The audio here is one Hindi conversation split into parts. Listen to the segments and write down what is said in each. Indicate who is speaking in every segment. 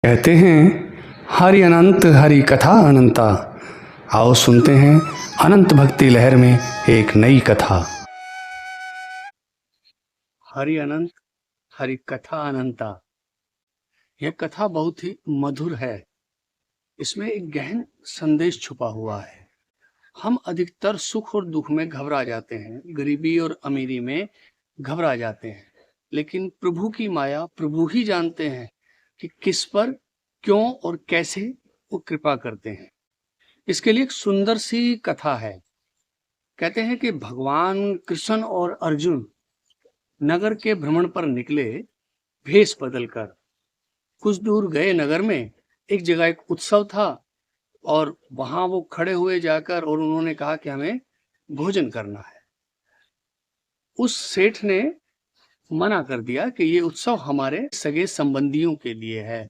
Speaker 1: कहते हैं हरि अनंत हरि कथा अनंता। आओ सुनते हैं अनंत भक्ति लहर में एक नई कथा। हरि अनंत हरि कथा अनंता। यह कथा बहुत ही मधुर है। इसमें एक गहन संदेश छुपा हुआ है। हम अधिकतर सुख और दुख में घबरा जाते हैं, गरीबी और अमीरी में घबरा जाते हैं, लेकिन प्रभु की माया प्रभु ही जानते हैं कि किस पर क्यों और कैसे वो कृपा करते हैं। इसके लिए एक सुंदर सी कथा है। कहते हैं कि भगवान कृष्ण और अर्जुन नगर के भ्रमण पर निकले, भेष बदलकर। कुछ दूर गए नगर में एक जगह एक उत्सव था और वहां वो खड़े हुए जाकर और उन्होंने कहा कि हमें भोजन करना है। उस सेठ ने मना कर दिया कि ये उत्सव हमारे सगे संबंधियों के लिए है,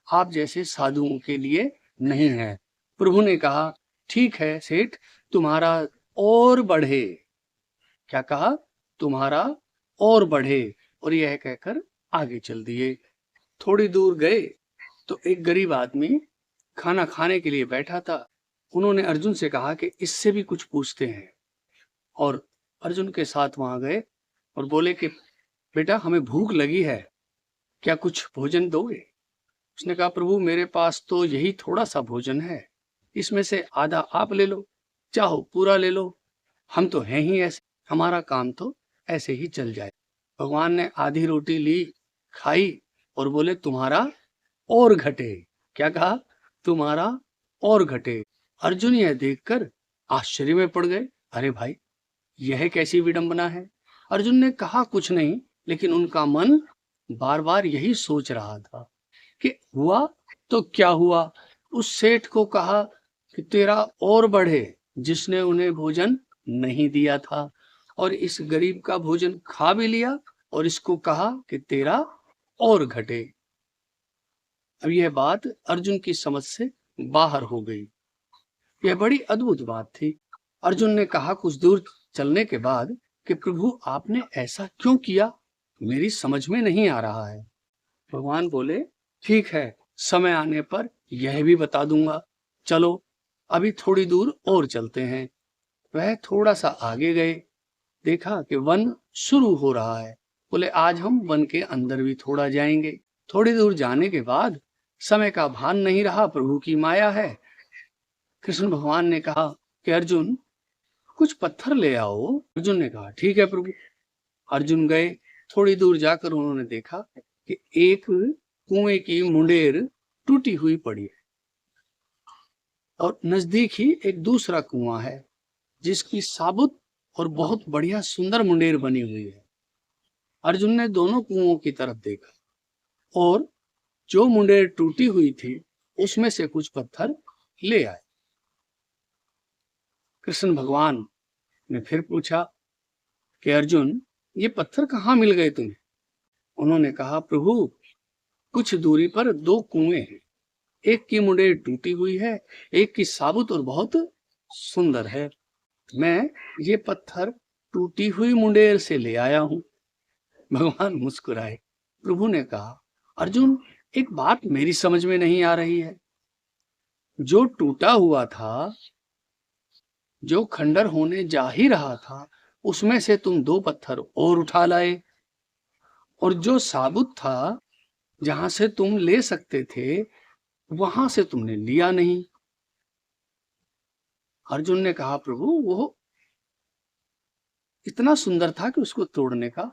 Speaker 1: आप जैसे साधुओं के लिए नहीं है। प्रभु ने कहा ठीक है सेठ, तुम्हारा और बढ़े। क्या कहा? तुम्हारा और बढ़े। और यह कहकर आगे चल दिए। थोड़ी दूर गए तो एक गरीब आदमी खाना खाने के लिए बैठा था। उन्होंने अर्जुन से कहा कि इससे भी कुछ पूछते हैं, और अर्जुन के साथ वहां गए और बोले कि बेटा हमें भूख लगी है, क्या कुछ भोजन दोगे? उसने कहा प्रभु मेरे पास तो यही थोड़ा सा भोजन है, इसमें से आधा आप ले लो, चाहो पूरा ले लो, हम तो हैं ही ऐसे, हमारा काम तो ऐसे ही चल जाए। भगवान ने आधी रोटी ली, खाई और बोले तुम्हारा और घटे। क्या कहा? तुम्हारा और घटे। अर्जुन यह देखकर आश्चर्य में पड़ गए। अरे भाई यह कैसी विडंबना है। अर्जुन ने कहा कुछ नहीं, लेकिन उनका मन बार बार यही सोच रहा था कि हुआ तो क्या हुआ। उस सेठ को कहा कि तेरा और बढ़े, जिसने उन्हें भोजन नहीं दिया था, और इस गरीब का भोजन खा भी लिया और इसको कहा कि तेरा और घटे। अब यह बात अर्जुन की समझ से बाहर हो गई। यह बड़ी अद्भुत बात थी। अर्जुन ने कहा कुछ दूर चलने के बाद कि प्रभु आपने ऐसा क्यों किया, मेरी समझ में नहीं आ रहा है। भगवान बोले ठीक है, समय आने पर यह भी बता दूंगा, चलो अभी थोड़ी दूर और चलते हैं। वह थोड़ा सा आगे गए, देखा कि वन शुरू हो रहा है। बोले आज हम वन के अंदर भी थोड़ा जाएंगे। थोड़ी दूर जाने के बाद समय का भान नहीं रहा, प्रभु की माया है। कृष्ण भगवान ने कहा कि अर्जुन कुछ पत्थर ले आओ। अर्जुन ने कहा ठीक है प्रभु। अर्जुन गए, थोड़ी दूर जाकर उन्होंने देखा कि एक कुएं की मुंडेर टूटी हुई पड़ी है, और नजदीक ही एक दूसरा कुआं है जिसकी साबुत और बहुत बढ़िया सुंदर मुंडेर बनी हुई है। अर्जुन ने दोनों कुओं की तरफ देखा और जो मुंडेर टूटी हुई थी उसमें से कुछ पत्थर ले आए। कृष्ण भगवान ने फिर पूछा कि अर्जुन ये पत्थर कहाँ मिल गए तुम्हें? उन्होंने कहा प्रभु कुछ दूरी पर दो कुएं हैं, एक की मुंडेर टूटी हुई है, एक की साबुत और बहुत सुंदर है। मैं ये पत्थर टूटी हुई मुंडेर से ले आया हूं। भगवान मुस्कुराए। प्रभु ने कहा अर्जुन एक बात मेरी समझ में नहीं आ रही है। जो टूटा हुआ था, जो खंडर होने जा ही रहा था, उसमें से तुम दो पत्थर और उठा लाए, और जो साबुत था जहां से तुम ले सकते थे वहां से तुमने लिया नहीं। अर्जुन ने कहा प्रभु वो इतना सुंदर था कि उसको तोड़ने का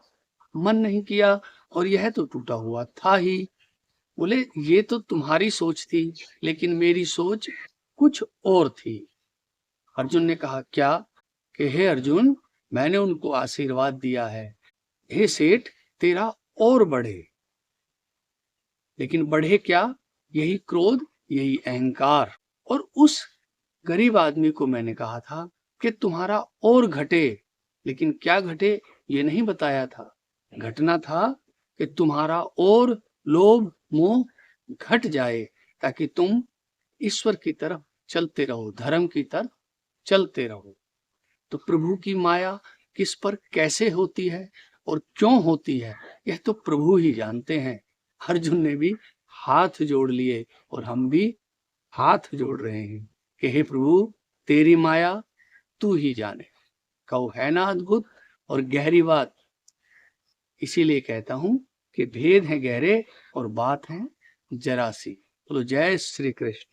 Speaker 1: मन नहीं किया, और यह तो टूटा हुआ था ही। बोले ये तो तुम्हारी सोच थी, लेकिन मेरी सोच कुछ और थी। अर्जुन ने कहा क्या? कि हे अर्जुन मैंने उनको आशीर्वाद दिया है, हे सेठ तेरा और बढ़े। लेकिन बढ़े क्या? यही क्रोध, यही अहंकार। और उस गरीब आदमी को मैंने कहा था कि तुम्हारा और घटे, लेकिन क्या घटे ये नहीं बताया था। घटना था कि तुम्हारा और लोभ मोह घट जाए, ताकि तुम ईश्वर की तरफ चलते रहो, धर्म की तरफ चलते रहो। तो प्रभु की माया किस पर कैसे होती है और क्यों होती है, यह तो प्रभु ही जानते हैं। अर्जुन ने भी हाथ जोड़ लिए और हम भी हाथ जोड़ रहे हैं कि हे प्रभु तेरी माया तू ही जाने। कहो है ना अद्भुत और गहरी बात। इसीलिए कहता हूं कि भेद है गहरे और बात है जरा सी। बोलो जय श्री कृष्ण।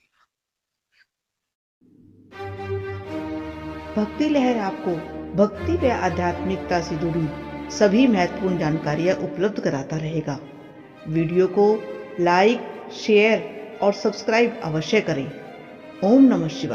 Speaker 2: भक्ति लहर आपको भक्ति व आध्यात्मिकता से जुड़ी सभी महत्वपूर्ण जानकारियां उपलब्ध कराता रहेगा। वीडियो को लाइक, शेयर और सब्सक्राइब अवश्य करें। ओम नमः शिवाय।